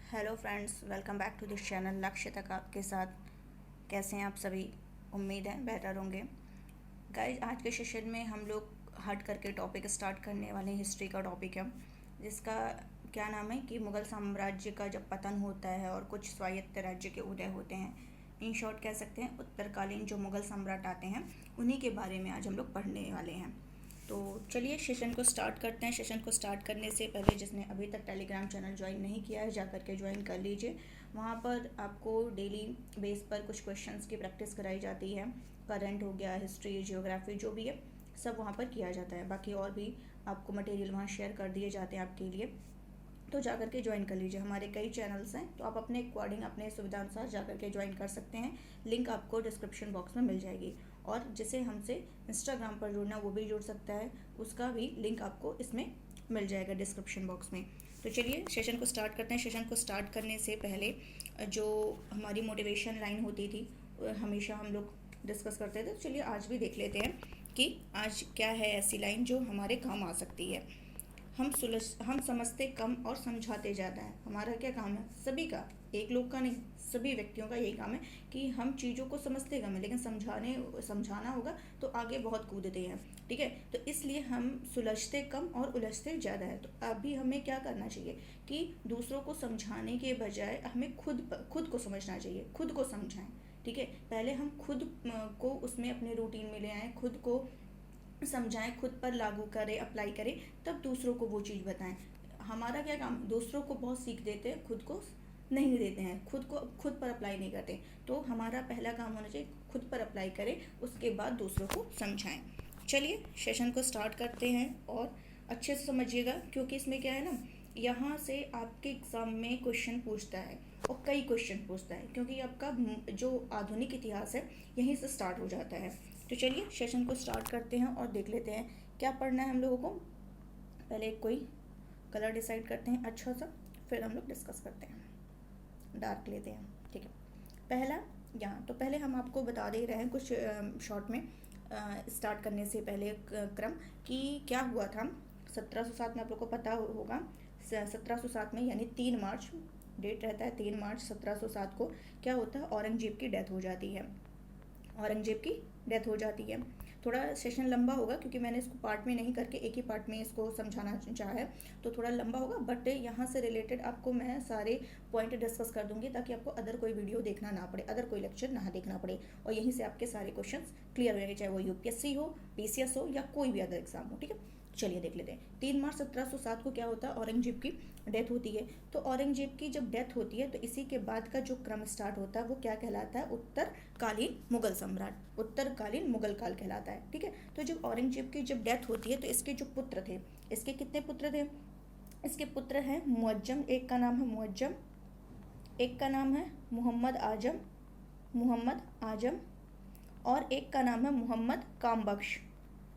Hello friends, welcome back to this channel. लक्ष्य तक आपके साथ। कैसे हैं आप सभी? उम्मीद है बेहतर होंगे। गाइज, आज के सेशन में हम लोग हट करके टॉपिक स्टार्ट करने वाले हैं। हिस्ट्री का टॉपिक है जिसका क्या नाम है कि मुग़ल साम्राज्य का जब पतन होता है और कुछ स्वायत्त राज्य के उदय होते हैं। इन शॉर्ट कह सकते हैं उत्तरकालीन जो मुग़ल सम्राट आते हैं उन्हीं के बारे में आज हम लोग पढ़ने वाले हैं। तो चलिए सेशन को स्टार्ट करते हैं। सेशन को स्टार्ट करने से पहले जिसने अभी तक टेलीग्राम चैनल ज्वाइन नहीं किया है जा करके ज्वाइन कर लीजिए। वहाँ पर आपको डेली बेस पर कुछ क्वेश्चंस की प्रैक्टिस कराई जाती है। करंट हो गया, हिस्ट्री, जियोग्राफी, जो भी है सब वहाँ पर किया जाता है। बाकी और भी आपको मटेरियल वहाँ शेयर कर दिए जाते हैं आपके लिए, तो जा करके ज्वाइन कर लीजिए। हमारे कई चैनल्स हैं तो आप अपने अकॉर्डिंग अपने सुविधा अनुसार जा करके ज्वाइन कर सकते हैं। लिंक आपको डिस्क्रिप्शन बॉक्स में मिल जाएगी। और जिसे हमसे इंस्टाग्राम पर जुड़ना वो भी जुड़ सकता है, उसका भी लिंक आपको इसमें मिल जाएगा डिस्क्रिप्शन बॉक्स में। तो चलिए सेशन को स्टार्ट करते हैं। सेशन को स्टार्ट करने से पहले जो हमारी मोटिवेशन लाइन होती थी हमेशा हम लोग डिस्कस करते थे, तो चलिए आज भी देख लेते हैं कि आज क्या है ऐसी लाइन जो हमारे काम आ सकती है। हम समझते कम और समझाते ज़्यादा है। हमारा क्या काम है? सभी का, एक लोग का नहीं, सभी व्यक्तियों का यही काम है कि हम चीज़ों को समझते कम है लेकिन समझाना होगा तो आगे बहुत कूदते हैं। ठीक है, तो इसलिए हम सुलझते कम और उलझते ज़्यादा है। तो अभी हमें क्या करना चाहिए कि दूसरों को समझाने के बजाय हमें खुद को समझना चाहिए, खुद को समझाएं। ठीक है, पहले हम खुद को उसमें अपने रूटीन में ले आएँ, खुद को समझाएं, खुद पर लागू करें, अप्लाई करें, तब दूसरों को वो चीज़ बताएं। हमारा क्या काम? दूसरों को बहुत सीख देते हैं, खुद को नहीं देते हैं, खुद पर अप्लाई नहीं करते। तो हमारा पहला काम होना चाहिए खुद पर अप्लाई करें, उसके बाद दूसरों को समझाएं। चलिए सेशन को स्टार्ट करते हैं और अच्छे से समझिएगा, क्योंकि इसमें क्या है ना, यहाँ से आपके एग्ज़ाम में क्वेश्चन पूछता है और कई क्वेश्चन पूछता है, क्योंकि आपका जो आधुनिक इतिहास है यहीं से स्टार्ट हो जाता है। तो चलिए सेशन को स्टार्ट करते हैं और देख लेते हैं क्या पढ़ना है हम लोगों को। पहले कोई कलर डिसाइड करते हैं अच्छा सा, फिर हम लोग डिस्कस करते हैं। डार्क लेते हैं, ठीक है। पहला यहाँ, तो पहले हम आपको बता दे रहे हैं कुछ शॉर्ट में स्टार्ट करने से पहले क्रम कि क्या हुआ था 1707 में। आप लोग को पता होगा 1707 में यानी 3 मार्च डेट रहता है। 3 मार्च 1707 को क्या होता है? औरंगजेब की डेथ हो जाती है। औरंगजेब की डेथ हो जाती है। थोड़ा सेशन लंबा होगा क्योंकि मैंने इसको पार्ट में नहीं करके एक ही पार्ट में इसको समझाना चाहा है, तो थोड़ा लंबा होगा। बट यहाँ से रिलेटेड आपको मैं सारे पॉइंट डिस्कस कर दूंगी ताकि आपको अदर कोई वीडियो देखना ना पड़े, अदर कोई लेक्चर ना देखना पड़े, और यहीं से आपके सारे क्वेश्चन क्लियर हो जाएंगे, चाहे वो यूपीएससी हो, पीसीएस हो या कोई भी अदर एग्जाम हो। ठीक है, चलिए देख लेते हैं। 3 मार्च 1707 को क्या होता है? औरंगजेब की डेथ होती है। तो औरंगजेब की जब डेथ होती है तो इसी के बाद का जो क्रम स्टार्ट होता है वो क्या कहलाता है? उत्तरकालीन मुगल सम्राट, उत्तरकालीन मुगल काल कहलाता है। ठीक है, तो जब औरंगजेब की जब डेथ होती है तो इसके जो पुत्र थे, इसके कितने पुत्र थे? इसके पुत्र हैं मुअज्जम, एक का नाम है मुअज्जम, एक का नाम है मुहम्मद आजम, और एक का नाम है मुहम्मद काम बख्श,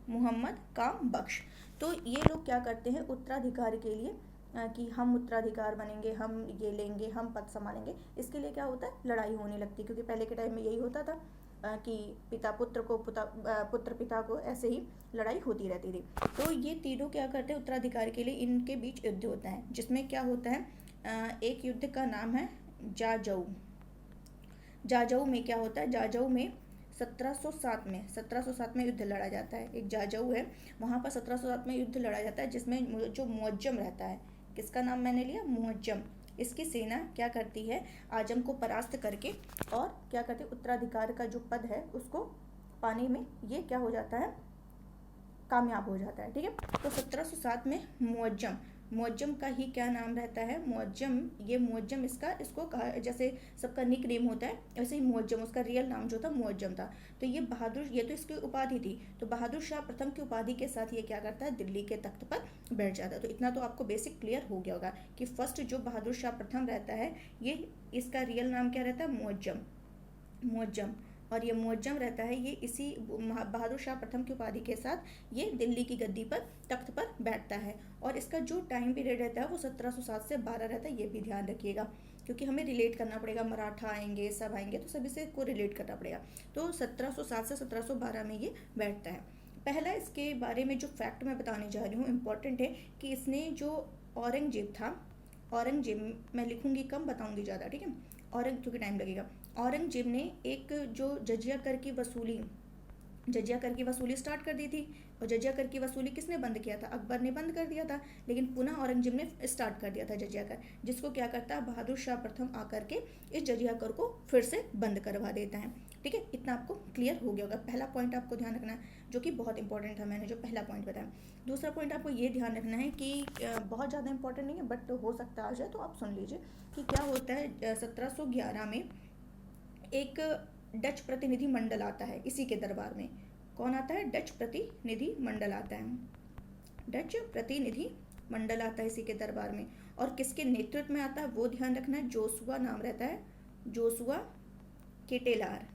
मुहम्मद काम बख्श। तो ये लोग क्या करते हैं उत्तराधिकार के लिए कि हम उत्तराधिकार बनेंगे, हम ये लेंगे, हम पद संभालेंगे। इसके लिए क्या होता है? लड़ाई होने लगती है, क्योंकि पहले के टाइम में यही होता था कि पिता पुत्र को, पुत्र पिता को, ऐसे ही लड़ाई होती रहती थी। तो ये तीनों क्या करते हैं उत्तराधिकार के लिए, इनके बीच युद्ध होता है, जिसमें क्या होता है एक युद्ध का नाम है जाजऊ। जाजऊ में क्या होता है? जाजऊ में 1707 में युद्ध लड़ा जाता है। एक जाजऊ है, वहाँ पर 1707 में युद्ध लड़ा जाता है, जिसमें जो मुअज्जम रहता है, किसका नाम मैंने लिया? मुअज्जम। इसकी सेना क्या करती है? आजम को परास्त करके और क्या करती है? उत्तराधिकार का जो पद है उसको पाने में ये क्या हो जाता है? कामयाब हो जाता है। ठीक है, तो 1707 में मुअज्जम का ही क्या नाम रहता है? मुअज्जम। ये मुअज्जम इसको कहा, जैसे सबका निक नेम होता है वैसे ही मुअज्जम, उसका रियल नाम जो था मुअज्जम था। तो ये बहादुर, ये तो इसकी उपाधि थी। तो बहादुर शाह प्रथम की उपाधि के साथ ये क्या करता है? दिल्ली के तख्त पर बैठ जाता है। तो इतना तो आपको बेसिक क्लियर हो गया होगा कि फर्स्ट जो बहादुर शाह प्रथम रहता है, ये इसका रियल नाम क्या रहता है? मुअज्जम। और ये मुअज्जम रहता है, ये इसी बहादुर शाह प्रथम की उपाधि के साथ ये दिल्ली की गद्दी पर, तख्त पर बैठता है। और इसका जो टाइम पीरियड रहता है वो 1707 से 12 रहता है। ये भी ध्यान रखिएगा, क्योंकि हमें रिलेट करना पड़ेगा, मराठा आएंगे, सब आएंगे, तो सभी से को रिलेट करना पड़ेगा। तो 1707 से 1712 में ये बैठता है। पहला इसके बारे में जो फैक्ट मैं बताने जा रही हूँ इम्पॉर्टेंट है कि इसने जो औरंगजेब था औरंगजेब, मैं लिखूंगी कम बताऊंगी ज़्यादा, ठीक है, क्योंकि टाइम लगेगा। औरंगजेब ने एक जो जजिया कर की वसूली स्टार्ट कर दी थी। और जजिया कर की वसूली किसने बंद किया था? अकबर ने बंद कर दिया था, लेकिन पुनः औरंगजेब ने स्टार्ट कर दिया था जजिया कर, जिसको क्या करता है, बहादुर शाह प्रथम आकर के इस जजिया कर को फिर से बंद करवा देता है। ठीक है, इतना आपको क्लियर हो गया होगा। पहला पॉइंट आपको ध्यान रखना है, जो कि बहुत इंपॉर्टेंट था, मैंने जो पहला पॉइंट बताया। दूसरा पॉइंट आपको ये ध्यान रखना है कि बहुत ज़्यादा इंपॉर्टेंट नहीं है, बट हो सकता है आ जाए, तो आप सुन लीजिए कि क्या होता है। 1711 में एक डच प्रतिनिधि मंडल आता है इसी के दरबार में। कौन आता है? डच प्रतिनिधि मंडल आता है। डच प्रतिनिधि मंडल आता है इसी के दरबार में। और किसके नेतृत्व में आता है वो ध्यान रखना है। जोसुआ नाम रहता है, जोसुआ केटेलार।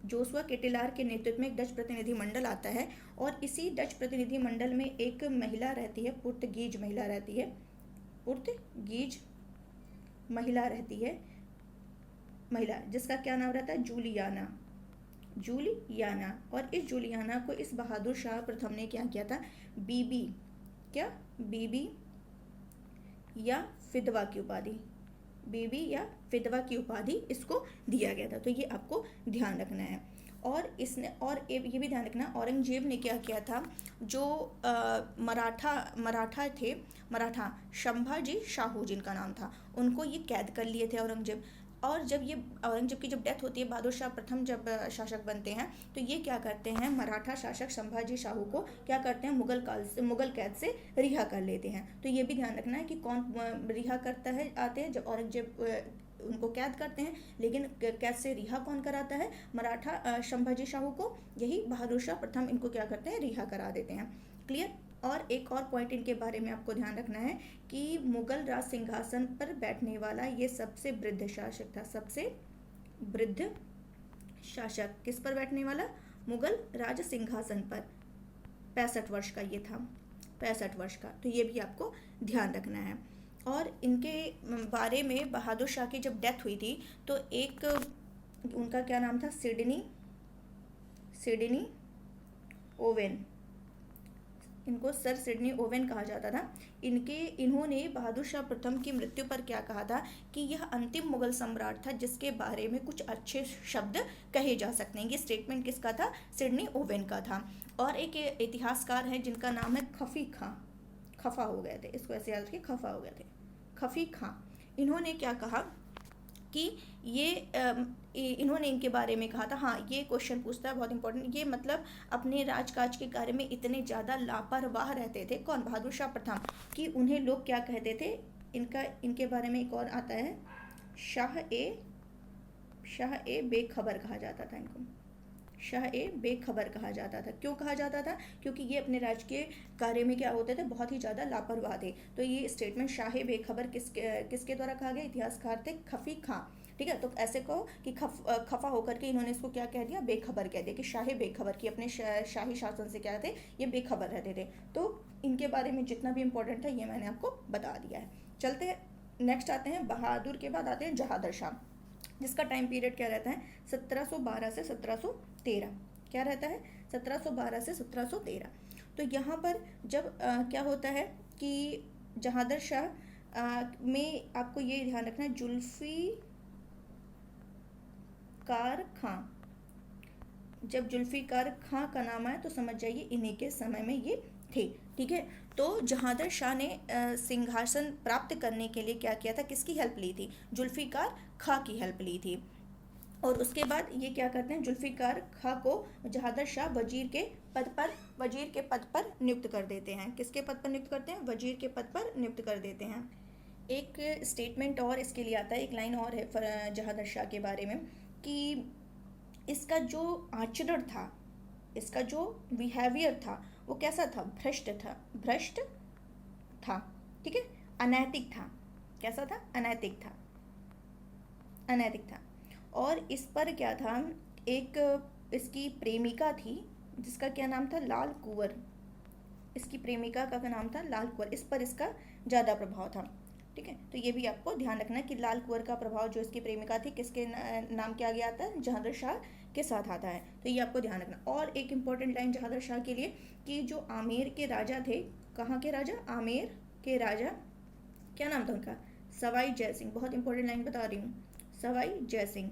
जोसुआ केटेलार के नेतृत्व में एक डच प्रतिनिधि मंडल आता है। और इसी डच प्रतिनिधि मंडल में एक महिला रहती है, पुर्तगीज महिला रहती है, पुर्तगीज महिला रहती है, महिला जिसका क्या नाम रहता है? जूलियाना। जूलियाना। और इस जूलियाना को इस बहादुर शाह प्रथम ने क्या किया था? बीबी, क्या? बीबी या फिदवा की उपाधि, बीबी या फिदवा की उपाधि इसको दिया गया था। तो ये आपको ध्यान रखना है। और इसने, और ये भी ध्यान रखना, औरंगजेब ने क्या किया था, जो मराठा संभाजी शाहू जिनका नाम था, उनको ये कैद कर लिए थे औरंगजेब। और जब ये औरंगजेब की जब डेथ होती है, बहादुर शाह प्रथम जब शासक बनते हैं, तो ये क्या करते हैं, मराठा शासक संभाजी शाहू को क्या करते हैं, मुगल कैद से रिहा कर लेते हैं। तो ये भी ध्यान रखना है कि कौन रिहा करता है, आते हैं जब औरंगजेब उनको कैद करते हैं, लेकिन कैद से रिहा कौन कराता है? मराठा संभाजी शाहू को, यही बहादुर शाह प्रथम इनको क्या करते हैं, रिहा करा देते हैं। क्लियर? और एक और पॉइंट इनके बारे में आपको ध्यान रखना है कि मुगल राज सिंहासन पर बैठने वाला ये सबसे वृद्ध शासक था। सबसे वृद्ध शासक किस पर बैठने वाला? मुगल राज सिंहासन पर। 65 वर्ष का ये था, 65 वर्ष का। तो ये भी आपको ध्यान रखना है। और इनके बारे में, बहादुर शाह की जब डेथ हुई थी, तो एक उनका क्या नाम था? सिडनी ओवेन, इनको सर सिडनी ओवेन कहा जाता था। इन्होंने बहादुर शाह प्रथम की मृत्यु पर क्या कहा था कि यह अंतिम मुगल सम्राट था जिसके बारे में कुछ अच्छे शब्द कहे जा सकते हैं। ये स्टेटमेंट किसका था? सिडनी ओवेन का था। और एक इतिहासकार है जिनका नाम है खफी खां, खफा हो गए थे, इसको ऐसे याद रखिए, खफा हो गए थे, खफी खां। इन्होंने क्या कहा कि इन्होंने इनके बारे में कहा था, हाँ ये क्वेश्चन पूछता है बहुत इंपॉर्टेंट, ये मतलब अपने राजकाज के कार्य में इतने ज़्यादा लापरवाह रहते थे, कौन? बहादुर शाह प्रथम, कि उन्हें लोग क्या कहते थे, इनके बारे में एक और आता है, शाह ए बेखबर कहा जाता था इनको, शाह ए बेखबर कहा जाता था। क्यों कहा जाता था? क्योंकि ये अपने राज्य के कार्य में क्या होते थे, बहुत ही ज़्यादा लापरवाह थे। तो ये स्टेटमेंट शाह ए बेखबर किसके द्वारा कहा गया? इतिहासकार थे खफी खां। ठीक है, तो ऐसे कहो कि खफा होकर के इन्होंने इसको क्या कह दिया? बेखबर कह दिया, कि शाह बेखबर, की अपने शाही शासन से क्या थे, ये बेखबर रहते थे। तो इनके बारे में जितना भी इंपॉर्टेंट था ये मैंने आपको बता दिया है। चलते हैं, नेक्स्ट आते हैं, बहादुर के बाद आते हैं जहादर शाह, जिसका टाइम पीरियड क्या रहता है? 1712 से 1713। क्या रहता है? 1712 से 1713। तो यहाँ पर जब क्या होता है कि जहादर शाह में आपको ये ध्यान रखना है, जुल्फिकार खां, जब जुल्फिकार खां का नाम आया तो समझ जाइए इन्हीं के समय में ये थे। ठीक है, तो जहादर शाह ने सिंहासन प्राप्त करने के लिए क्या किया था? किसकी हेल्प ली थी? जुल्फिकार खां की हेल्प ली थी। और उसके बाद ये क्या करते हैं, जुल्फिकार खां को जहादर शाह वजीर के पद पर नियुक्त कर देते हैं। किसके पद पर नियुक्त करते हैं? वजीर के पद पर नियुक्त कर देते हैं। एक स्टेटमेंट और इसके लिए आता है, एक लाइन और है जहादर शाह के बारे में, कि इसका जो आचरण था, इसका जो बिहेवियर था वो कैसा था? भ्रष्ट था। ठीक है, अनैतिक था। कैसा था? अनैतिक था। और इस पर क्या था, एक इसकी प्रेमिका थी जिसका क्या नाम था? लाल कुंवर। इसकी प्रेमिका का नाम था लाल कुंवर। इस पर इसका ज़्यादा प्रभाव था। ठीक है, तो ये भी आपको ध्यान रखना है कि लाल कुंवर का प्रभाव, जो इसकी प्रेमिका थी, किसके नाम के आगे आता है? जहादर शाह के साथ आता है। तो ये आपको ध्यान रखना। और एक इम्पॉर्टेंट लाइन जहादर शाह के लिए, कि जो आमेर के राजा थे, कहाँ के राजा? आमेर के राजा क्या नाम था उनका? सवाई जय सिंह। बहुत इंपॉर्टेंट लाइन बता रही हूँ, सवाई जय सिंह।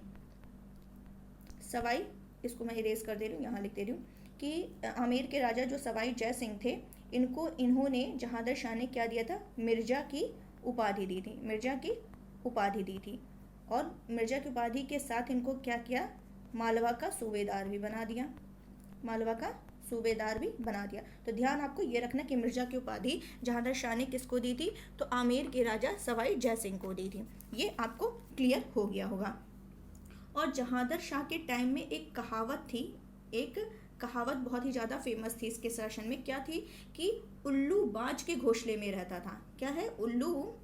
सवाई, इसको मैं इरेज कर दे रही हूँ, यहाँ लिख दे रही हूँ कि आमेर के राजा जो सवाई जय सिंह थे, इन्होंने जहांगीर शाह ने क्या दिया था? मिर्जा की उपाधि दी थी, मिर्जा की उपाधि दी थी। और मिर्जा की उपाधि के साथ इनको क्या किया? मालवा का सूबेदार भी बना दिया, मालवा का सूबेदार भी बना दिया। तो ध्यान आपको ये रखना कि मिर्जा की उपाधि जहांगीर शाह ने किसको दी थी? तो आमेर के राजा सवाई जय सिंह को दी थी। ये आपको क्लियर हो गया होगा। और जहांगीर शाह के टाइम में एक कहावत थी, एक कहावत बहुत ही ज़्यादा फेमस थी इसके शासन में। क्या थी? कि उल्लू बाज के घोंसले में रहता था। क्या है? उल्लू,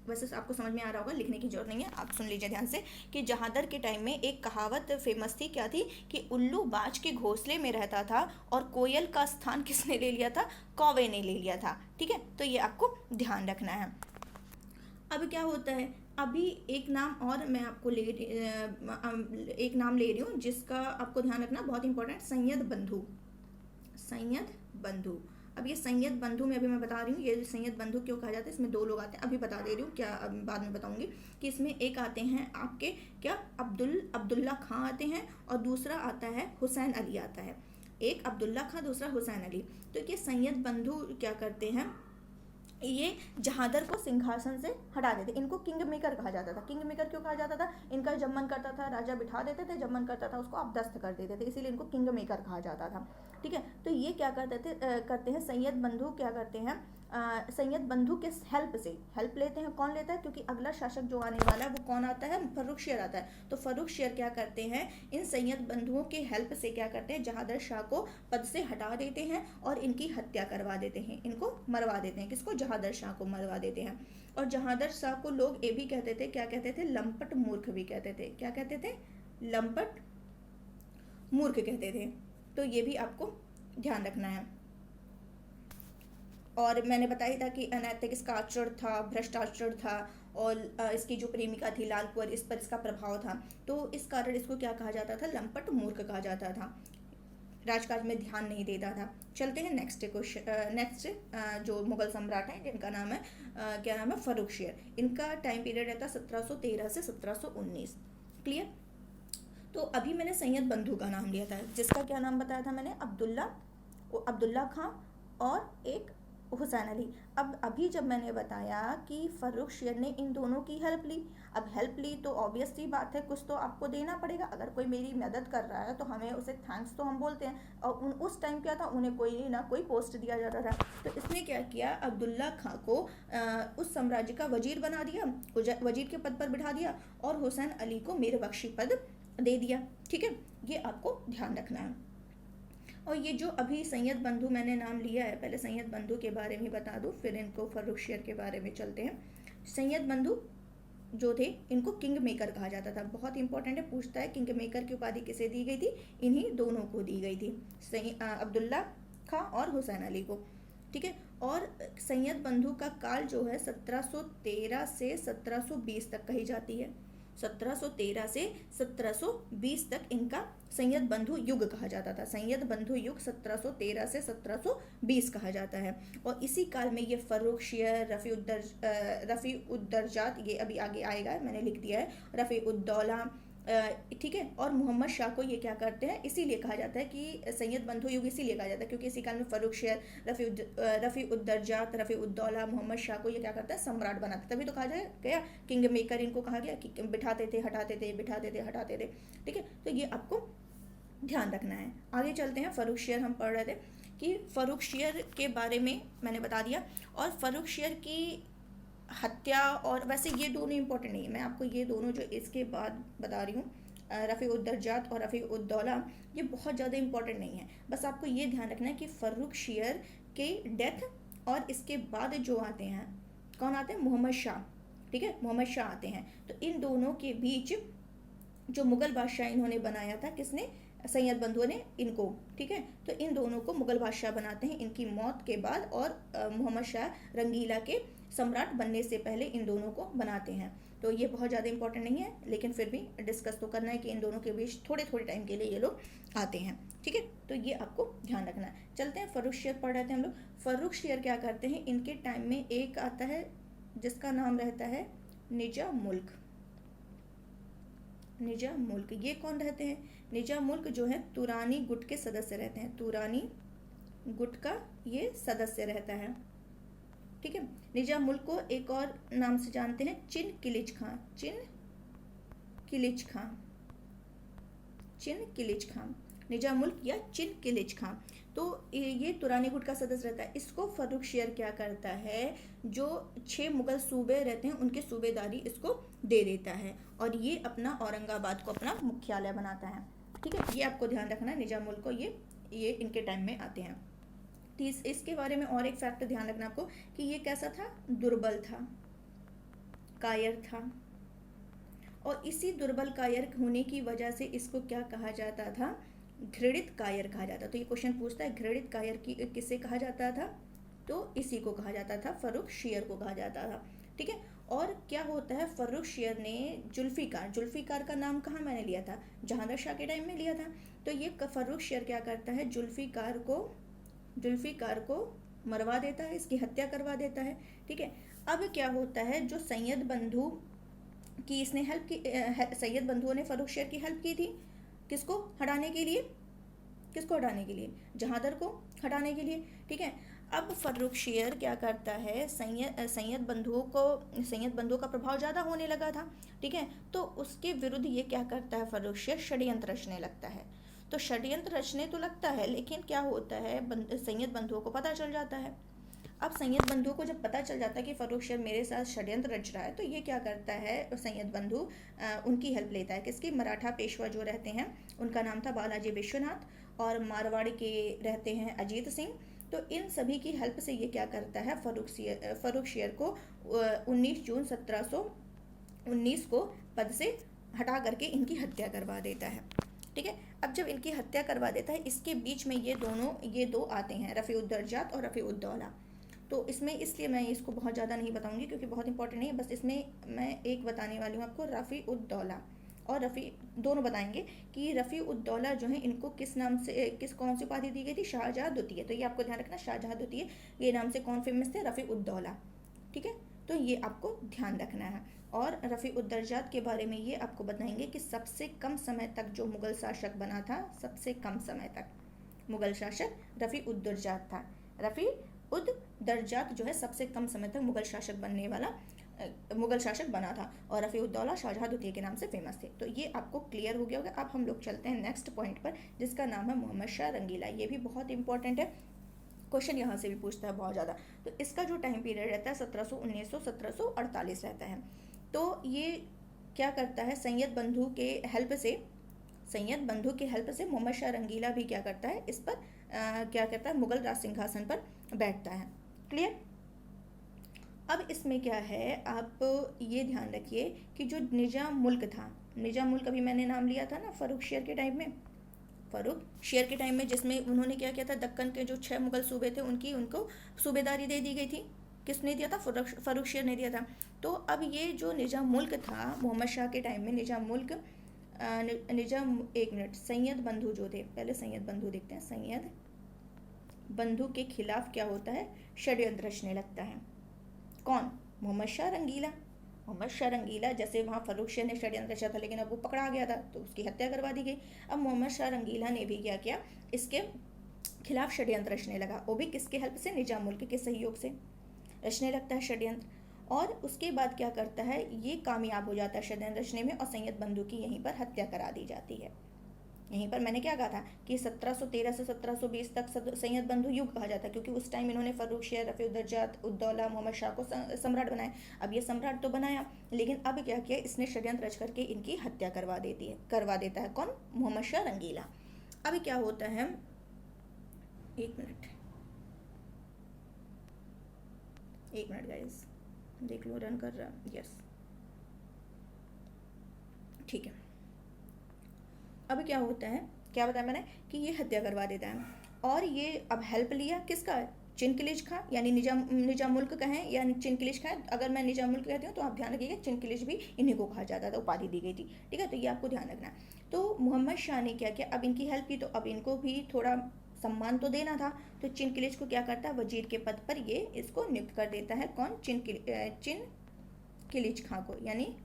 वैसे आपको समझ में आ रहा होगा, लिखने की जरूरत नहीं है, आप सुन लीजिए ध्यान से कि जहांगीर के टाइम में एक कहावत फेमस थी। क्या थी? कि उल्लू बाज के घोंसले में रहता था और कोयल का स्थान किसने ले लिया था? कौवे ने ले लिया था। ठीक है, तो ये आपको ध्यान रखना है। अब क्या होता है, अभी एक नाम और मैं आपको एक नाम ले रही हूँ जिसका आपको ध्यान रखना बहुत इंपॉर्टेंट, सैयद बंधु। सैयद बंधु। अब ये सैयद बंधु में अभी मैं बता रही हूँ, ये सैयद बंधु क्यों कहा जाता है, इसमें दो लोग आते हैं, अभी बता दे रही हूँ, क्या बाद में बताऊंगी। कि इसमें एक आते हैं आपके क्या, अब्दुल्ला खां आते हैं, और दूसरा आता है हुसैन अली आता है। एक अब्दुल्ला खां, दूसरा हुसैन अली। तो ये सैयद बंधु क्या करते हैं, ये जहांगीर को सिंहासन से हटा देते। इनको किंग मेकर कहा जाता था। किंग मेकर क्यों कहा जाता था? इनका जब मन करता था राजा बिठा देते थे, जब मन करता था उसको अपदस्थ कर देते थे, इसीलिए इनको किंग मेकर कहा जाता था। ठीक है, तो ये क्या करते हैं सैयद बंधु, क्या करते हैं सैयद बंधु के हेल्प से हेल्प लेते हैं। कौन लेता है? क्योंकि अगला शासक जो आने वाला है वो कौन आता है? फर्रुखशियर आता है। तो फर्रुखशियर क्या करते हैं, इन सैयद बंधुओं के हेल्प से क्या करते हैं, जहांगीर शाह को पद से हटा देते हैं और इनकी हत्या करवा देते हैं, इनको मरवा देते हैं। किसको? जहांगीर शाह को मरवा देते हैं। और जहांगीर शाह को लोग ये भी कहते थे, क्या कहते थे? लंपट मूर्ख भी कहते थे। क्या कहते थे? लंपट मूर्ख कहते थे। तो ये भी आपको ध्यान रखना है। और मैंने बताया था कि अनैतिक इसका आचरण था, भ्रष्ट आचरण था, और इसकी जो प्रेमिका थी लाल कुंवर, इस पर इसका प्रभाव था। तो इस कारण इसको क्या कहा जाता था? लंपट मूर्ख कहा जाता था, राजकाज में ध्यान नहीं देता था। चलते हैं नेक्स्ट क्वेश्चन। नेक्स्ट जो मुगल सम्राट हैं जिनका नाम है क्या नाम है? फर्रुखशियर। इनका टाइम पीरियड रहता 1713 से 1719। क्लियर? तो अभी मैंने सैयद बंधु का नाम लिया था, जिसका क्या नाम बताया था मैंने? अब्दुल्ला खां और एक हुसैन अली। अब अभी जब मैंने बताया कि फर्रुखशियर ने इन दोनों की हेल्प ली, अब हेल्प ली तो ऑब्वियस सी बात है कुछ तो आपको देना पड़ेगा। अगर कोई मेरी मदद कर रहा है तो हमें उसे थैंक्स तो हम बोलते हैं। और उस टाइम क्या था, उन्हें कोई ना कोई पोस्ट दिया जाता था। तो इसने क्या किया, अब्दुल्ला खां को उस साम्राज्य का वजीर बना दिया, वजीर के पद पर बिठा दिया, और हुसैन अली को मीरबख्शी पद दे दिया। ठीक है, ये आपको ध्यान रखना है। और ये जो अभी सैयद बंधु मैंने नाम लिया है, पहले सैयद बंधु के बारे में बता दूं, फिर इनको फर्रुखशियर के बारे में चलते हैं। सैयद बंधु जो थे, इनको किंग मेकर कहा जाता था। बहुत इंपॉर्टेंट है, पूछता है किंग मेकर की उपाधि किसे दी गई थी? इन्हीं दोनों को दी गई थी, अब्दुल्ला खां और हुसैन अली को। ठीक है, और सैयद बंधु का काल जो है 1713 से 1720 तक कही जाती है। 1713 से 1720 तक इनका सैयद बंधु युग कहा जाता था। सैयद बंधु युग 1713 से 1720 कहा जाता है। और इसी काल में ये फर्रुखशियर, रफ़ी उद्दरजात, ये अभी आगे आएगा, मैंने लिख दिया है, रफ़ी उद्दौला, ठीक है, और मोहम्मद शाह को ये क्या करते हैं, इसीलिए कहा जाता है कि सैयद बंधु युग इसीलिए कहा जाता है क्योंकि इसी काल में फर्रुखशियर, रफ़ी उद्दरजात, रफ़ी उद्दौला, मोहम्मद शाह को ये क्या करता है, सम्राट बनाते। तभी तो कहा जाए गया किंग मेकर इनको कहा गया कि बिठाते थे हटाते थे, बिठाते थे हटाते थे। ठीक है, तो ये आपको ध्यान रखना है। आगे चलते हैं, फर्रुखशियर हम पढ़ रहे थे कि फर्रुखशियर के बारे में मैंने बता दिया। और फर्रुखशियर की हत्या, और वैसे ये दोनों इंपॉर्टेंट नहीं है, मैं आपको ये दोनों जो इसके बाद बता रही हूँ, रफ़ी उद्दरजात और रफ़ी उद्दौला, ये बहुत ज़्यादा इंपॉर्टेंट नहीं है। बस आपको ये ध्यान रखना है कि फर्रुखशियर के डेथ और इसके बाद जो आते हैं, कौन आते हैं? मोहम्मद शाह। ठीक है, मोहम्मद शाह आते हैं। तो इन दोनों के बीच जो मुगल बादशाह इन्होंने बनाया था, किसने? सैयद बंधु ने इनको। ठीक है, तो इन दोनों को मुगल बादशाह बनाते हैं इनकी मौत के बाद, और मोहम्मद शाह रंगीला के सम्राट बनने से पहले इन दोनों को बनाते हैं। तो ये बहुत ज़्यादा इंपॉर्टेंट नहीं है, लेकिन फिर भी डिस्कस तो करना है कि इन दोनों के बीच थोड़े थोड़े टाइम के लिए ये लोग आते हैं। ठीक है, तो ये आपको ध्यान रखना है। चलते हैं, फर्रुखशियर पढ़ रहे थे हम लोग। फर्रुखशियर क्या करते हैं, इनके टाइम में एक आता है जिसका नाम रहता है निजाम मुल्क। निजाम मुल्क ये कौन रहते हैं? निजाम मुल्क जो है तुरानी गुट के सदस्य रहते हैं, तुरानी गुट का ये सदस्य रहता है। ठीक है, निजाम मुल्क को एक और नाम से जानते हैं, चिन किलिच खां। चिन किलिच खां, चिन किलिच खां, निजाम मुल्क या चिन किलिच खां। तो ये तुरानी गुट का सदस्य रहता है। इसको फर्रुखशियर क्या करता है, जो 6 मुगल सूबे रहते हैं उनके सूबेदारी इसको दे देता है और ये अपना औरंगाबाद को अपना मुख्यालय बनाता है। ठीक है, ये आपको ध्यान रखना है, निजाम मुल्क को ये इनके टाइम में आते हैं। इसके बारे में और एक फैक्ट ध्यान रखना आपको कि ये कैसा था, दुर्बल था, कायर था, और इसी दुर्बल कायर होने की वजह से इसको क्या कहा जाता था, घृणित कायर कहा जाता। तो ये क्वेश्चन पूछता है घृणित कायर की किसे कहा जाता था, तो इसी को कहा जाता था, फर्रुखशियर को कहा जाता था। ठीक है, और क्या होता है, फर्रुखशियर ने जुल्फिकार का नाम कहाँ मैंने लिया था, जहांगीर शाह के टाइम में लिया था। तो ये फर्रुखशियर क्या करता है, जुल्फिकार को मरवा देता है, इसकी हत्या करवा देता है। ठीक है, अब क्या होता है, जो सैयद बंधु की इसने हेल्प की, सैयद बंधुओं ने फर्रुखशियर की हेल्प की थी, किसको हटाने के लिए, जहांगीर को हटाने के लिए। ठीक है, अब फर्रुखशियर क्या करता है, सैयद बंधुओं का प्रभाव ज़्यादा होने लगा था। ठीक है, तो उसके विरुद्ध ये क्या करता है, फर्रुखशियर षड्यंत्र रचने लगता है। तो षड्यंत्र रचने तो लगता है, लेकिन क्या होता है, सैयद बंधुओं को पता चल जाता है। अब सैयद बंधु को जब पता चल जाता है कि फर्रुखशियर मेरे साथ षड्यंत्र रच रहा है, तो ये क्या करता है, सैयद बंधु उनकी हेल्प लेता है। किसकी, मराठा पेशवा जो रहते हैं उनका नाम था बालाजी विश्वनाथ, और मारवाड़ के रहते हैं अजीत सिंह। तो इन सभी की हेल्प से ये क्या करता है, फर्रुखशियर को 19 जून 1719 को पद से हटा करके इनकी हत्या करवा देता है। ठीक है, अब जब इनकी हत्या करवा देता है, इसके बीच में ये दो आते हैं, रफ़ी-उद-दर्जात और रफ़ी-उद-दौला। तो इसमें इसलिए मैं इसको बहुत ज़्यादा नहीं बताऊंगी क्योंकि बहुत इंपॉर्टेंट नहीं है, बस इसमें मैं एक बताने वाली हूँ आपको, रफ़ी-उद-दौला और रफ़ी दोनों बताएंगे कि रफ़ी-उद-दौला जो है इनको किस नाम से, कौन सी उपाधि दी गई थी, शाहजहाँ द्वितीय। तो ये आपको ध्यान रखना, शाहजहाँ द्वितीय ये नाम से कौन फेमस थे, रफ़ी-उद-दौला। ठीक है, तो ये आपको ध्यान रखना है। और रफ़ी-उद-दर्जात के बारे में ये आपको बताएंगे कि सबसे कम समय तक जो मुग़ल शासक बना था, सबसे कम समय तक मुग़ल शासक रफ़ी-उद-दर्जात था। रफ़ी-उद-दर्जात जो है सबसे कम समय तक मुग़ल शासक बना था, और रफ़ी-उद-दौला शाहजहाँ द्वितीय के नाम से फेमस थे। तो ये आपको क्लियर हो गया होगा। अब हम लोग चलते हैं नेक्स्ट पॉइंट पर, जिसका नाम है मोहम्मद शाह रंगीला। ये भी बहुत इंपॉर्टेंट है, क्वेश्चन यहाँ से भी पूछता है बहुत ज़्यादा। तो इसका जो टाइम पीरियड रहता है 1748 रहता है। तो ये क्या करता है, सैयद बंधु के हेल्प से मोहम्मद शाह रंगीला भी क्या करता है, इस पर क्या करता है, मुगल राज सिंहासन पर बैठता है। क्लियर। अब इसमें क्या है, आप ये ध्यान रखिए कि जो निजाम मुल्क था, निजाम मुल्क अभी मैंने नाम लिया था ना फर्रुखशियर के टाइम में, जिसमें उन्होंने क्या किया था, दक्कन के जो 6 मुगल सूबे थे उनको सूबेदारी दे दी गई थी। किसने दिया था, फर्रुखशियर ने दिया था। तो अब ये जो निजाम मुल्क था मोहम्मद शाह के टाइम में, सैयद बंधु जो थे, पहले सैयद बंधु देखते हैं। सैयद बंधु के खिलाफ क्या होता है, षड्यंत्र रचने लगता है। कौन, मोहम्मद शाह रंगीला। जैसे वहाँ फर्रुखशियर ने षड्यंत्र रचा था, लेकिन अब वो पकड़ा गया था तो उसकी हत्या करवा दी गई। अब मोहम्मद शाह रंगीला ने भी क्या किया, इसके खिलाफ षड्यंत्र रचने लगा। वो भी किसके हेल्प से, निजाम मुल्क के सहयोग से रचने लगता है षड्यंत्र। और उसके बाद क्या करता है, ये कामयाब हो जाता है षड्यंत्र रचने में, और सैयद बंधु की यहीं पर हत्या करा दी जाती है। यहीं पर मैंने क्या कहा था कि 1713 से 1720 तक सैयद बंधु युग कहा जाता है, क्योंकि उस टाइम इन्होंने फर्रुखशियर, रफ़ी-उद-दर्जात, उद-दौला, मोहम्मद शाह को सम्राट बनाया। अब ये सम्राट तो बनाया, लेकिन अब क्या किया, इसने षड्यंत्र रच करके इनकी हत्या करवा देता है। कौन, मोहम्मद शाह रंगीला। अब क्या होता है, एक मिनट गाइस, देख लो रन कर रहा, यस ठीक है। अब क्या होता है, क्या बताया मैंने कि ये हत्या करवा देता है, और ये अब हेल्प लिया किसका, चिनकिलिच खां, यानी निजाम मुल्क कहें या चिनकिलिच खां। अगर मैं निजाम मुल्क कहती हूँ तो आप ध्यान रखिएगा, चिनकिलिच भी इन्हीं को कहा जाता था, उपाधि दी गई थी। ठीक है, तो ये आपको ध्यान रखना है। तो मोहम्मद शाह ने क्या किया, अब इनकी हेल्प की, तो अब इनको भी थोड़ा सम्मान तो देना था। तो चिनकिलिच को क्या करता है, वजीर के पद पर ये इसको नियुक्त कर देता है। कौन, चिनकिलिच खां को, यानी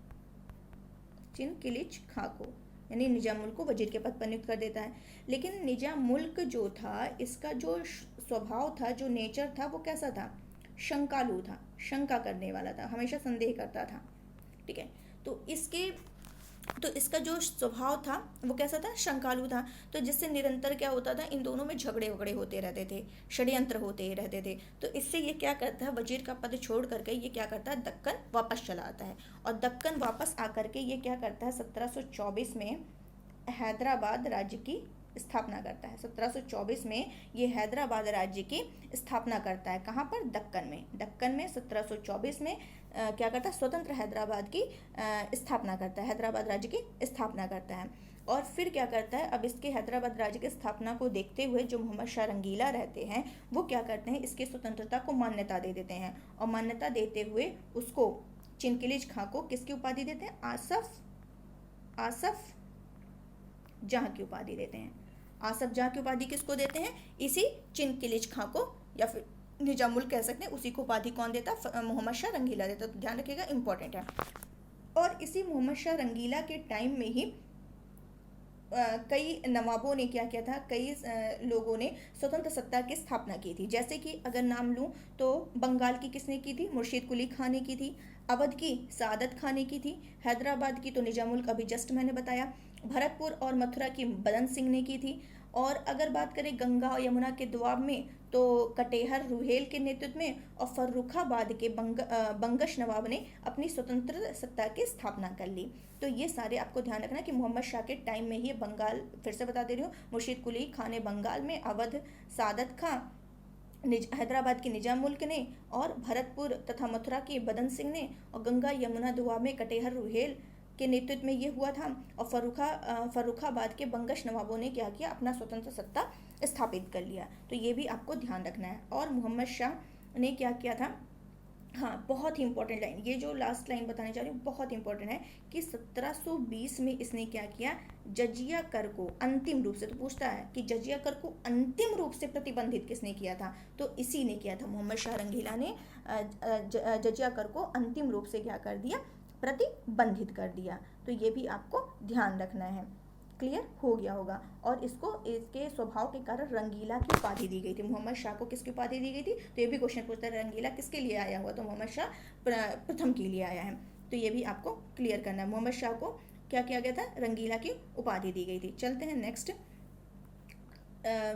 चिनकिलिच खां को, यानी निजाम मुल्क को वजीर के पद पर नियुक्त कर देता है। लेकिन निजाम मुल्क जो था, इसका जो स्वभाव था, जो नेचर था, वो कैसा था, शंकालु था, शंका करने वाला था, हमेशा संदेह करता था। ठीक है, तो इसका जो स्वभाव था वो कैसा था, शंकालु था। तो जिससे निरंतर क्या होता था, इन दोनों में झगड़े वगड़े होते रहते थे, षड्यंत्र होते रहते थे। तो इससे ये क्या करता है, वजीर का पद छोड़ करके ये क्या करता है, दक्कन वापस चला आता है। और दक्कन वापस आकर के ये क्या करता है, 1724 में हैदराबाद राज्य की स्थापना करता है। 1724 में ये हैदराबाद राज्य की स्थापना करता है। कहाँ पर, दक्कन में। दक्कन में 1724 में क्या करता है, स्वतंत्र हैदराबाद की स्थापना करता है, हैदराबाद राज्य की स्थापना करता है। और फिर क्या करता है, अब इसके हैदराबाद राज्य की स्थापना को देखते हुए जो मोहम्मद शाह रंगीला रहते हैं वो क्या करते हैं, इसकी स्वतंत्रता को मान्यता दे देते हैं। और मान्यता देते हुए उसको, चिनकिलिच खां को किसकी उपाधि देते हैं, आसफ जहाँ की उपाधि देते हैं। आसफ जहाँ की उपाधि किसको देते हैं, इसी चिनकिलिच खां को, या फिर निजाम मुल्क कह सकते हैं, उसी को उपाधि कौन देता, मोहम्मद शाह रंगीला देता। तो ध्यान रखिएगा, इंपॉर्टेंट है। और इसी मोहम्मद शाह रंगीला के टाइम में ही कई नवाबों ने क्या किया था, कई लोगों ने स्वतंत्र सत्ता की स्थापना की थी। जैसे कि अगर नाम लूँ तो बंगाल की किसने की थी, मुर्शीद कुली खां ने की थी। अवध की सादत खां ने की थी। हैदराबाद की तो निजाम मुल्क अभी जस्ट मैंने बताया। भरतपुर और मथुरा की बदन सिंह ने की थी। और अगर बात करें गंगा और यमुना के दोआब में तो कटेहर रुहेल के नेतृत्व में और फर्रुखाबाद के बंगश नवाब ने अपनी स्वतंत्र सत्ता की स्थापना कर ली। तो ये सारे आपको ध्यान रखना कि मोहम्मद शाह के टाइम में ही बंगाल, फिर से बता दे रही हूँ, मुर्शीद कुली खां ने बंगाल में, अवध सादत खां, हैदराबाद की निजाम मुल्क ने, और भरतपुर तथा मथुरा की बदन सिंह ने, और गंगा यमुना दोआब में कटेहर रुहेल के नेतृत्व में ये हुआ था। और फर्रुखाबाद के बंगश नवाबों ने क्या किया, अपना स्वतंत्र सत्ता स्थापित कर लिया। तो ये भी आपको ध्यान रखना है। और मोहम्मद शाह ने क्या किया था, हाँ बहुत ही इंपॉर्टेंट लाइन, ये जो लास्ट लाइन बताने जा रही हूँ बहुत इंपॉर्टेंट है, कि 1720 में इसने क्या किया, जजिया कर को अंतिम रूप से, तो पूछता है कि जजिया कर को अंतिम रूप से प्रतिबंधित किसने किया था, तो इसी ने किया था, मोहम्मद शाह रंगीला ने जजिया कर को अंतिम रूप से क्या कर दिया, प्रतिबंधित कर दिया। तो ये भी आपको ध्यान रखना है। क्लियर हो गया होगा। और इसको, इसके स्वभाव के कारण रंगीला की उपाधि दी गई थी। मोहम्मद शाह को किसकी उपाधि दी गई थी, तो ये भी क्वेश्चन पूछता है, रंगीला किसके लिए आया हुआ, तो मोहम्मद शाह प्रथम के लिए आया है। तो ये भी आपको क्लियर करना है, मोहम्मद शाह को क्या किया गया था, रंगीला की उपाधि दी गई थी। चलते हैं नेक्स्ट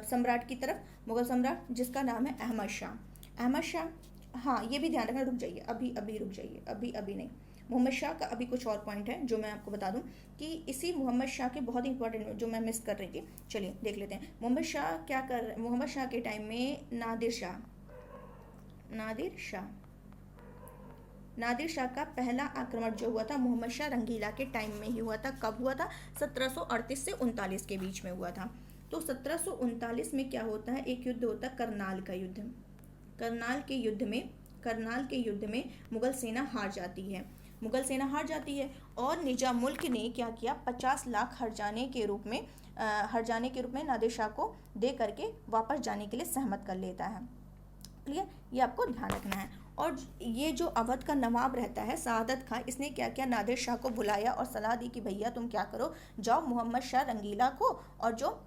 सम्राट की तरफ, मुगल सम्राट जिसका नाम है अहमद शाह। अहमद शाह, हाँ ये भी ध्यान रखना, रुक जाइए अभी रुक जाइए, अभी नहीं, मोहम्मद शाह का अभी कुछ और पॉइंट है जो मैं आपको बता दूं, कि इसी मोहम्मद शाह के बहुत इंपॉर्टेंट जो मैं मिस कर रही थी, चलिए देख लेते हैं। मोहम्मद शाह के टाइम में नादिर शाह का पहला आक्रमण जो हुआ था मोहम्मद शाह रंगीला के टाइम में ही हुआ था। कब हुआ था, 1738 से 39 के बीच में हुआ था। तो 1739 में क्या होता है, एक युद्ध होता है, करनाल का युद्ध। करनाल के युद्ध में मुगल सेना हार जाती है और निजाम मुल्क ने क्या किया, 50 लाख हर जाने के रूप में नादिर शाह को दे करके वापस जाने के लिए सहमत कर लेता है। क्लियर, ये आपको ध्यान रखना है। और ये जो अवध का नवाब रहता है सादत खां, इसने क्या किया, नादिर शाह को बुलाया और सलाह दी कि भैया तुम क्या करो, जाओ मोहम्मद शाह रंगीला को और जो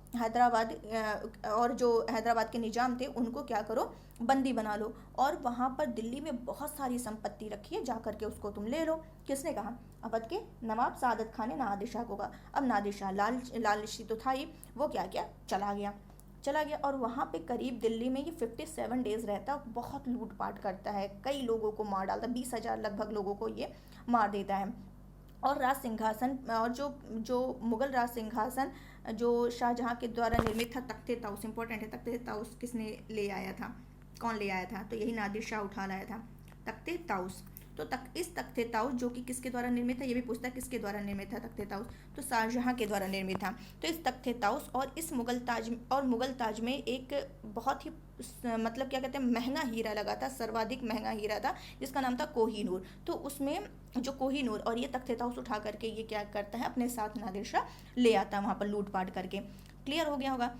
हैदराबाद के निजाम थे उनको क्या करो, बंदी बना लो, और वहाँ पर दिल्ली में बहुत सारी संपत्ति रखी है, जा करके उसको तुम ले लो। किसने कहा, अवध के नवाब सादत खां ने नादिर शाह को कहा। अब नादिर शाह लालची तो था ही, वो क्या किया, चला गया और वहाँ पे करीब दिल्ली में ये 57 डेज़ रहता है, बहुत लूटपाट करता है, कई लोगों को मार डालता, 20,000 लगभग लोगों को ये मार देता है। और राज सिंहासन, और जो मुगल राज सिंहासन जो शाहजहाँ के द्वारा निर्मित था, तख्ते ताउस, इंपॉर्टेंट है, तख्ते ताउस किसने ले आया था, कौन ले आया था, तो यही नादिर शाह उठा लाया था, तख्ते ताउस। तो इस तख्ते ताउस जो कि किसके द्वारा निर्मित था, ये भी पूछता है किसके द्वारा निर्मित था तख्ते ताउस, तो शाहजहाँ के द्वारा निर्मित था। तो इस तख्ते ताउस और इस मुगल ताज में एक बहुत ही मतलब क्या कहते हैं, महंगा हीरा लगा था, सर्वाधिक महंगा हीरा था, जिसका नाम था कोहिनूर। तो उसमें जो कोहिनूर और ये तख्ते ताउस उठा करके ये क्या करता है, अपने साथ नादिर शाह ले आता है वहाँ पर लूटपाट करके। क्लियर हो गया होगा।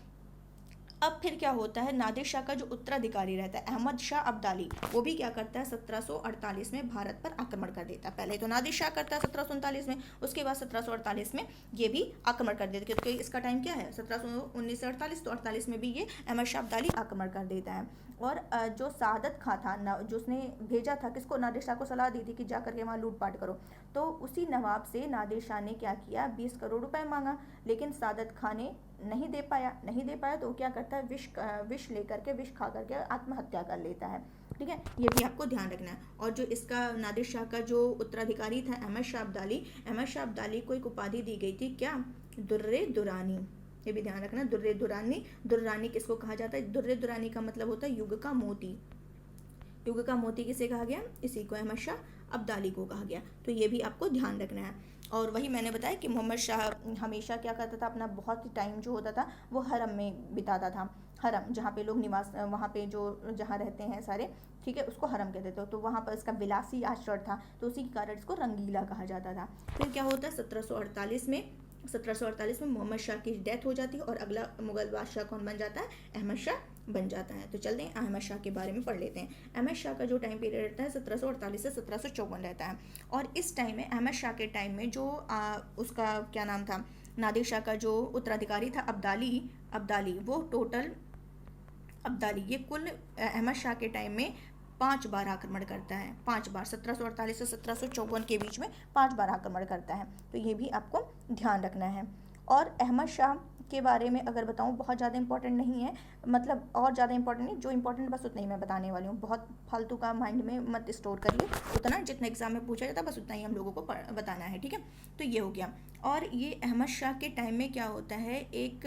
अब फिर क्या होता है, नादिर शाह का जो उत्तराधिकारी रहता है अहमद शाह अब्दाली, वो भी क्या करता है 1748 में भारत पर आक्रमण कर देता है। पहले तो नादिर शाह करता है 1739 में, उसके बाद 1748 में ये भी आक्रमण कर देता है, क्योंकि इसका टाइम क्या है 1719 से 48, तो 48 में भी ये अहमद शाह अब्दाली आक्रमण कर देता है। और जो सादत खां था जो उसने भेजा था किसको, नादिर शाह को सलाह दी थी कि जा करके वहाँ लूटपाट करो, तो उसी नवाब से नादिर शाह ने क्या किया 20 करोड़ रुपए मांगा, लेकिन सादत खां ने नहीं दे पाया तो क्या करता है विष लेकर के विष खा करके आत्महत्या कर लेता है। ठीक है, ये भी आपको ध्यान रखना है। और जो इसका नादिर शाह का जो उत्तराधिकारी था अहमद शाह अब्दाली को एक उपाधि दी गई थी, क्या, दुर्रे दुरानी, ये भी ध्यान रखना। दुर्रानी किसको कहा जाता है, दुर्रे दुरानी का मतलब होता है युग का मोती। युग का मोती किसे कहा गया, इसी को अहमद शाह अब्दाली को कहा गया, तो ये भी आपको ध्यान रखना है। और वही मैंने बताया कि मोहम्मद शाह हमेशा क्या करता था, अपना बहुत टाइम जो होता था वो हरम में बिताता था। हरम जहाँ पे लोग निवास, वहाँ पे जो जहाँ रहते हैं सारे, ठीक है, उसको हरम कहते थे, तो वहाँ पर इसका विलासी आचरण था, तो उसी के कारण इसको रंगीला कहा जाता था। फिर क्या होता है 1748 में मोहम्मद शाह की डेथ हो जाती है और अगला मुगल बादशाह कौन बन जाता है, अहमद शाह बन जाता है। तो चलते हैं अहमद शाह के बारे में पढ़ लेते हैं। अहमद शाह का जो टाइम पीरियड रहता है 1748 से 1754 रहता है। और इस टाइम में अहमद शाह के टाइम में जो उसका क्या नाम था, नादिर शाह का जो उत्तराधिकारी था अब्दाली, वो टोटल अब्दाली ये कुल अहमद शाह के टाइम में 5 बार आक्रमण करता है, 5 बार, 1748 से 1754 के बीच में 5 बार आक्रमण करता है, तो ये भी आपको ध्यान रखना है। और अहमद शाह के बारे में अगर बताऊं, बहुत ज़्यादा इंपॉर्टेंट नहीं है, मतलब और ज़्यादा इंपॉर्टेंट नहीं, जो इंपॉर्टेंट बस उतना ही मैं बताने वाली हूँ, बहुत फालतू का माइंड में मत स्टोर करिए, उतना जितना एग्जाम में पूछा जाता है बस उतना ही हम लोगों को बताना है, ठीक है। तो ये हो गया। और ये अहमद शाह के टाइम में क्या होता है, एक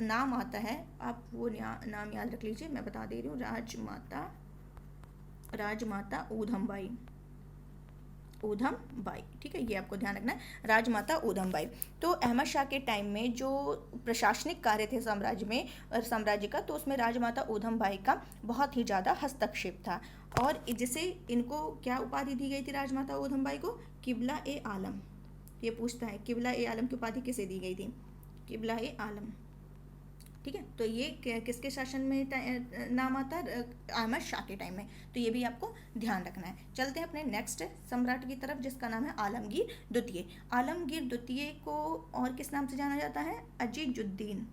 नाम आता है, आप वो नाम याद रख लीजिए, मैं बता दे रही हूँ, राजमाता ऊधम बाई, ठीक है, ये आपको ध्यान रखना है, राजमाता ऊधम बाई। तो अहमद शाह के टाइम में जो प्रशासनिक कार्य थे साम्राज्य का, तो उसमें राजमाता ऊधम बाई का बहुत ही ज़्यादा हस्तक्षेप था, और जिसे इनको क्या उपाधि दी गई थी राजमाता ऊधम बाई को, किबला ए आलम। ये पूछता है किबला ए आलम की उपाधि किसे दी गई थी, किबला ए आलम, ठीक है। तो ये किसके शासन में नाम आता है, अहमद शाह के टाइम में, तो ये भी आपको ध्यान रखना है। चलते हैं अपने नेक्स्ट सम्राट की तरफ, जिसका नाम है आलमगीर द्वितीय। आलमगीर द्वितीय को और किस नाम से जाना जाता है, अजीजुद्दीन,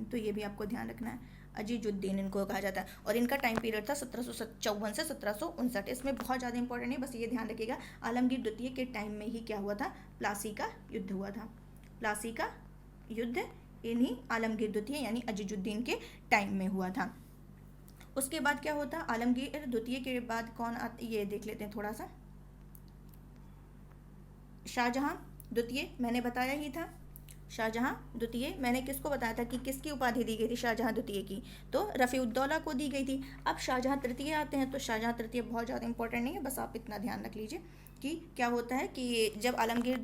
तो ये भी आपको ध्यान रखना है, अजीजुद्दीन इनको कहा जाता है। और इनका टाइम पीरियड था 1754 से 1759, इसमें बहुत ज़्यादा इंपॉर्टेंट है, बस ये ध्यान रखिएगा, आलमगीर द्वितीय के टाइम में ही क्या हुआ था, प्लासी का युद्ध हुआ था, प्लासी का युद्ध इन्हीं आलमगीर द्वितीय यानी अजीजुद्दीन के टाइम में हुआ था। उसके बाद क्या होता, आलमगीर द्वितीय के बाद कौन ये देख लेते हैं थोड़ा सा, शाहजहां द्वितीय, मैंने बताया ही था, शाहजहां द्वितीय मैंने किसको बताया था कि किसकी उपाधि दी गई थी शाहजहां द्वितीय की, तो रफ़ीउद्दौला को दी गई थी। अब शाहजहां तृतीय आते हैं, तो शाहजहां तृतीय बहुत ज़्यादा इंपॉर्टेंट नहीं है, बस आप इतना ध्यान रख लीजिए कि क्या होता है कि जब आलमगीर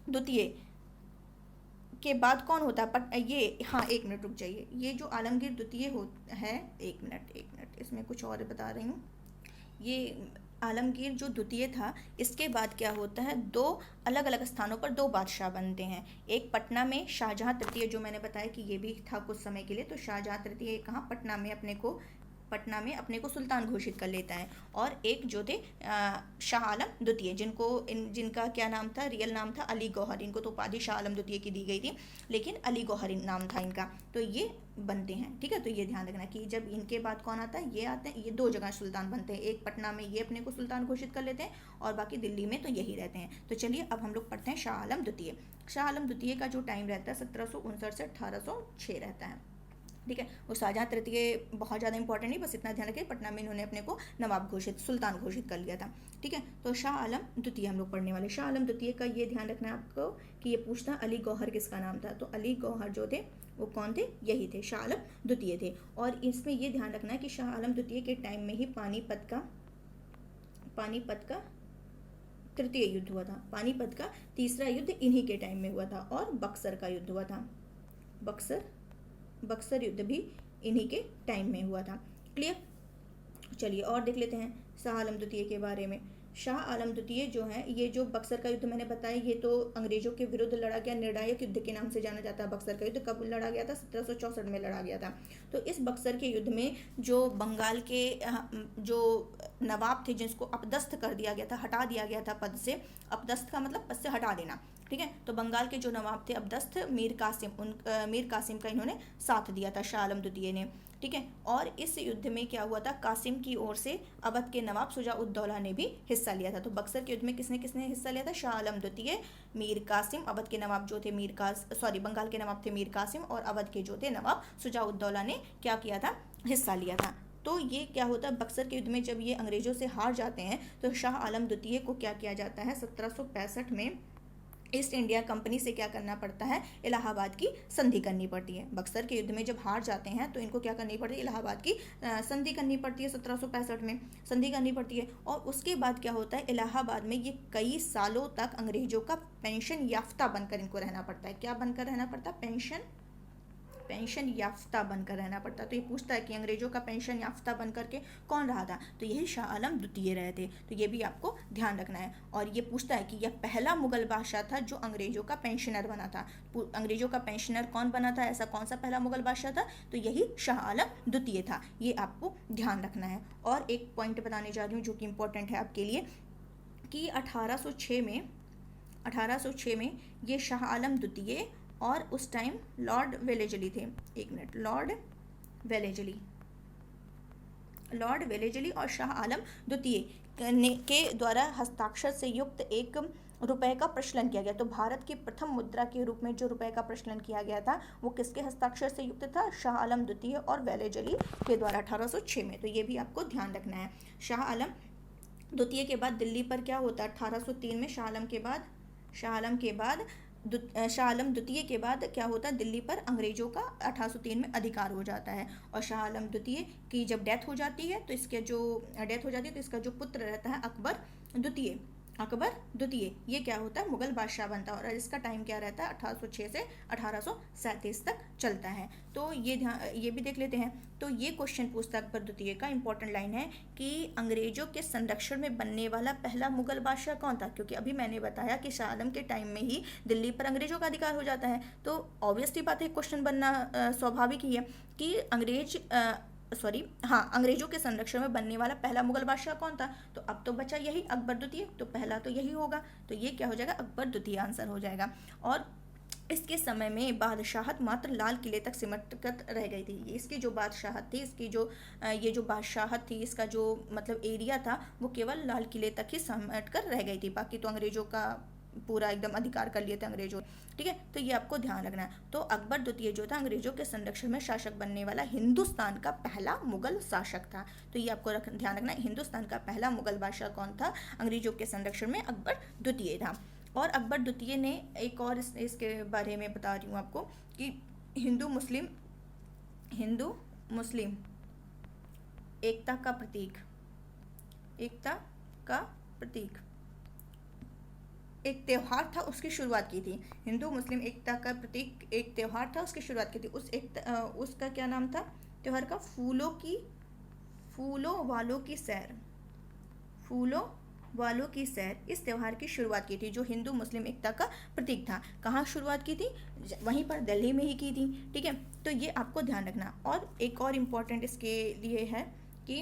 द्वितीय के बाद कौन होता है, बट ये, हाँ एक मिनट रुक जाइए, ये जो आलमगीर द्वितीय है, एक मिनट इसमें कुछ और बता रही हूँ। ये आलमगीर जो द्वितीय था, इसके बाद क्या होता है, 2 अलग अलग स्थानों पर 2 बादशाह बनते हैं। एक पटना में शाहजहां तृतीय, जो मैंने बताया कि ये भी था कुछ समय के लिए, तो शाहजहां तृतीय कहाँ, पटना में अपने को सुल्तान घोषित कर लेता है। और एक जो थे शाह आलम द्वितीय, जिनका क्या नाम था, रियल नाम था अली गौहर, इनको तो उपाधि शाह आलम द्वितीय की दी गई थी, लेकिन अली गौहर नाम था इनका, तो ये बनते हैं, ठीक है। तो ये ध्यान रखना कि जब इनके बाद कौन आता है, ये आते हैं, ये 2 जगह सुल्तान बनते हैं, एक पटना में ये अपने को सुल्तान घोषित कर लेते हैं, और बाकी दिल्ली में तो यही रहते हैं। तो चलिए अब हम लोग पढ़ते हैं शाह आलम द्वितीय। शाह आलम द्वितीय का जो टाइम रहता है 1759 से 1806 रहता है, ठीक है। वो शाहजहां तृतीय बहुत ज़्यादा इंपॉर्टेंट नहीं, बस इतना ध्यान रखें, पटना में इन्होंने अपने को सुल्तान घोषित कर लिया था, ठीक है। तो शाह आलम द्वितीय हम लोग पढ़ने वाले। शाह आलम द्वितीय का ये ध्यान रखना है आपको कि ये पूछना अली गौहर किसका नाम था, तो अली गौहर जो थे वो कौन थे, यही थे, शाह आलम द्वितीय थे। और इसमें ये ध्यान रखना है कि शाह आलम द्वितीय के टाइम में ही पानीपत का तृतीय युद्ध हुआ था, पानीपत का तीसरा युद्ध इन्हीं के टाइम में हुआ था, और बक्सर का युद्ध हुआ था, बक्सर युद्ध भी इन्हीं के टाइम में हुआ था, क्लियर। चलिए और देख लेते हैं शाह आलम द्वितीय के बारे में। शाह आलम द्वितीय जो है, ये जो बक्सर का युद्ध मैंने बताया, ये तो अंग्रेजों के विरुद्ध लड़ा गया निर्णायक युद्ध के नाम से जाना जाता है। बक्सर का युद्ध कब लड़ा गया था? 1764 में लड़ा गया था। तो इस बक्सर के युद्ध में जो बंगाल के जो नवाब थे, जिसको अपदस्थ कर दिया गया था, हटा दिया गया था पद से। अपदस्थ का मतलब पद से हटा देना, ठीक है। तो बंगाल के जो नवाब थे अपदस्थ, मीर कासिम का इन्होंने साथ दिया था, शाह आलम द्वितीय ने, ठीक है। और इस युद्ध में क्या हुआ था? कासिम की ओर से अवध के नवाब शुजा-उद-दौला ने भी हिस्सा लिया था। तो बक्सर के युद्ध में किसने किसने हिस्सा लिया था? शाह आलम द्वितीय, मीर कासिम, अवध के नवाब जो थे बंगाल के नवाब थे मीर कासिम, और अवध के जो थे नवाब शुजा-उद-दौला ने क्या किया था? हिस्सा लिया था। तो ये क्या होता है? बक्सर के युद्ध में जब ये अंग्रेजों से हार जाते हैं तो शाह आलम द्वितीय को क्या किया जाता है? 1765 में ईस्ट इंडिया कंपनी से क्या करना पड़ता है? इलाहाबाद की संधि करनी पड़ती है। बक्सर के युद्ध में जब हार जाते हैं तो इनको क्या करनी पड़ती है? इलाहाबाद की संधि करनी पड़ती है। 1765 में संधि करनी पड़ती है। और उसके बाद क्या होता है? इलाहाबाद में ये कई सालों तक अंग्रेजों का पेंशन याफ्ता बनकर इनको रहना पड़ता है। क्या बनकर रहना पड़ता है? पेंशन याफ्ता बनकर रहना पड़ता। तो ये पूछता है कि अंग्रेजों का पेंशन याफ्ता बनकर के कौन रहा था? तो यही शाह आलम द्वितीय रहे थे। तो ये भी आपको ध्यान रखना है। और ये पूछता है कि यह पहला मुगल बादशाह था जो अंग्रेजों का पेंशनर बना था। अंग्रेजों का पेंशनर कौन बना था? ऐसा कौन सा पहला मुगल बादशाह था? तो यही शाह आलम द्वितीय था। ये आपको ध्यान रखना है। और एक पॉइंट बताने जा रही हूँ जो कि इंपॉर्टेंट है आपके लिए, कि 1806 में ये शाह आलम द्वितीय और उस टाइम लॉर्ड वेलेजली थे। एक मिनट, लॉर्ड वेलेजली और शाह आलम द्वितीय के द्वारा हस्ताक्षर से युक्त एक रुपए का प्रचलन किया गया। तो भारत की प्रथम मुद्रा के रूप में जो रुपए का प्रचलन किया गया था वो किसके हस्ताक्षर से युक्त था? शाह आलम द्वितीय और वेलेजली के द्वारा 1806 में। तो ये भी आपको ध्यान रखना है। शाह आलम द्वितीय के बाद दिल्ली पर क्या होता है? 1803 में शाह आलम द्वितीय के बाद क्या होता है? दिल्ली पर अंग्रेजों का 1803 में अधिकार हो जाता है। और शाह आलम द्वितीय की जब डेथ हो जाती है तो इसका जो पुत्र रहता है अकबर द्वितीय, ये क्या होता है? मुगल बादशाह बनता है। और इसका टाइम क्या रहता है? 1806 से 1837 तक चलता है। तो ये भी देख लेते हैं। तो ये क्वेश्चन पूछता है अकबर द्वितीय का, इंपॉर्टेंट लाइन है कि अंग्रेजों के संरक्षण में बनने वाला पहला मुगल बादशाह कौन था? क्योंकि अभी मैंने बताया कि शाह आलम के टाइम में ही दिल्ली पर अंग्रेजों का अधिकार हो जाता है। तो ऑब्वियसली बात है, क्वेश्चन बनना स्वाभाविक ही है कि अंग्रेजों के संरक्षण में बनने वाला पहला मुगल बादशाह कौन था? तो अब तो बचा यही अकबर द्वितीय। तो पहला तो यही होगा। तो ये क्या हो जाएगा? अकबर द्वितीय आंसर हो जाएगा। और इसके समय में बादशाहत मात्र लाल किले तक सिमटकर रह गई थी। इसकी जो बादशाहत थी, ये जो बादशाहत थी, इसका जो मतलब एरिया था वो केवल लाल किले तक ही सिमट कर रह गई थी। बाकी तो अंग्रेजों का पूरा एकदम अधिकार कर लिए थे अंग्रेजों, ठीक है। तो ये आपको ध्यान रखना है। तो अकबर द्वितीय जो था अंग्रेजों के संरक्षण में शासक बनने वाला हिंदुस्तान का पहला मुगल शासक था। तो ये आपको ध्यान रखना है। हिंदुस्तान का पहला मुगल बादशाह कौन था? अंग्रेजों के संरक्षण में अकबर द्वितीय था। और अकबर द्वितीय ने एक और इसके बारे में बता रही हूँ आपको कि हिंदू मुस्लिम एकता का प्रतीक एक त्यौहार था, उसकी शुरुआत की थी। हिंदू मुस्लिम एकता का प्रतीक एक त्यौहार था, उसकी शुरुआत की थी। उसका क्या नाम था? त्यौहार का फूलों वालों की सैर इस त्यौहार की शुरुआत की थी, जो हिंदू मुस्लिम एकता का प्रतीक था। कहाँ शुरुआत की थी? वहीं पर दिल्ली में ही की थी, ठीक है। तो ये आपको ध्यान रखना। और एक और इम्पॉर्टेंट इसके लिए है कि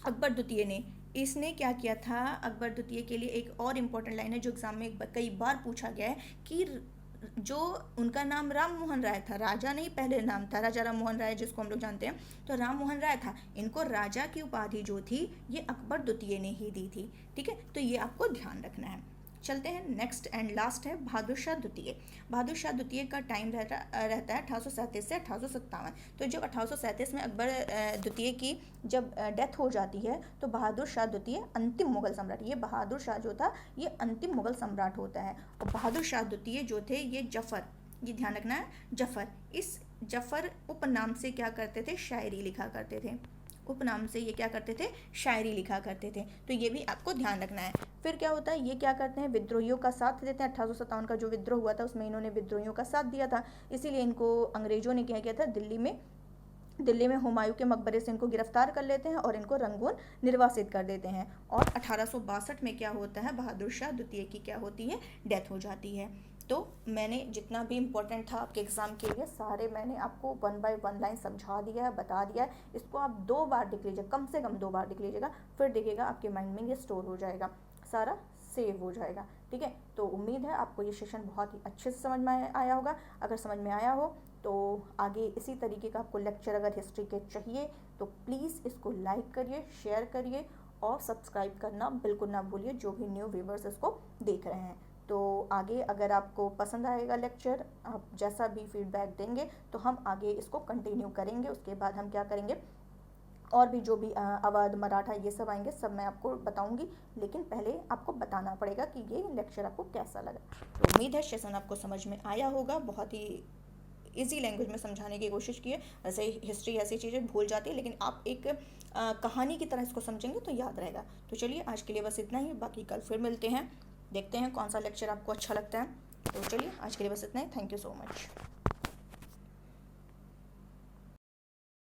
अकबर द्वितीय ने इसने क्या किया था? अकबर द्वितीय के लिए एक और इम्पॉर्टेंट लाइन है जो एग्जाम में कई बार पूछा गया है कि जो उनका नाम राम मोहन राय था, राजा नहीं पहले नाम था, राजा राम मोहन राय जिसको हम लोग जानते हैं, तो राम मोहन राय था। इनको राजा की उपाधि जो थी ये अकबर द्वितीय ने ही दी थी, ठीक है। तो ये आपको ध्यान रखना है। चलते हैं, नेक्स्ट एंड लास्ट है बहादुर शाह द्वितीय। बहादुर शाह द्वितीय का टाइम रहता है 1837 से 1857। तो जब 1837 में अकबर द्वितीय की जब डेथ हो जाती है तो बहादुर शाह द्वितीय अंतिम मुगल सम्राट, ये बहादुर शाह जो था ये अंतिम मुगल सम्राट होता है। और बहादुर शाह द्वितीय जो थे ये ध्यान रखना है, इस जफर उपनाम से क्या करते थे? शायरी लिखा करते थे। उपनाम से ये क्या करते थे? शायरी लिखा करते थे। तो ये भी आपको ध्यान रखना है। फिर क्या होता है? ये क्या करते हैं? विद्रोहियों का साथ देते हैं। 1857 का जो विद्रोह हुआ था उसमें इन्होंने विद्रोहियों का साथ दिया था, इसीलिए इनको अंग्रेजों ने क्या किया था? दिल्ली में दिल्ली में हुमायूं के मकबरे से इनको गिरफ्तार कर लेते हैं और इनको रंगून निर्वासित कर देते हैं। और 1862 में क्या होता है, बहादुर शाह द्वितीय की क्या होती है, डेथ हो जाती है। तो मैंने जितना भी इम्पोर्टेंट था आपके एग्ज़ाम के लिए सारे मैंने आपको 1 बाय 1 लाइन समझा दिया है, बता दिया है। इसको आप 2 बार लिख लीजिए, कम से कम 2 बार लिख लीजिएगा, फिर देखिएगा आपके माइंड में ये स्टोर हो जाएगा, सारा सेव हो जाएगा। ठीक है, तो उम्मीद है आपको ये सेशन बहुत ही अच्छे से समझ में आया होगा। अगर समझ में आया हो तो आगे इसी तरीके का आपको लेक्चर अगर हिस्ट्री के चाहिए तो प्लीज़ इसको लाइक करिए, शेयर करिए और सब्सक्राइब करना बिल्कुल ना भूलिए, जो भी न्यू व्यूवर्स इसको देख रहे हैं। तो आगे अगर आपको पसंद आएगा लेक्चर, आप जैसा भी फीडबैक देंगे तो हम आगे इसको कंटिन्यू करेंगे। उसके बाद हम क्या करेंगे, और भी जो भी अवध, मराठा ये सब आएंगे, सब मैं आपको बताऊंगी, लेकिन पहले आपको बताना पड़ेगा कि ये लेक्चर आपको कैसा लगा। तो उम्मीद है सेशन आपको समझ में आया होगा, बहुत ही इजी लैंग्वेज में समझाने की कोशिश की है। वैसे हिस्ट्री ऐसी चीज़ें भूल जाती है, लेकिन आप एक कहानी की तरह इसको समझेंगे तो याद रहेगा। तो चलिए आज के लिए बस इतना ही, बाकी कल फिर मिलते हैं, देखते हैं कौन सा लेक्चर आपको अच्छा लगता है। तो चलिए आज के लिए बस इतना ही, थैंक यू सो मच।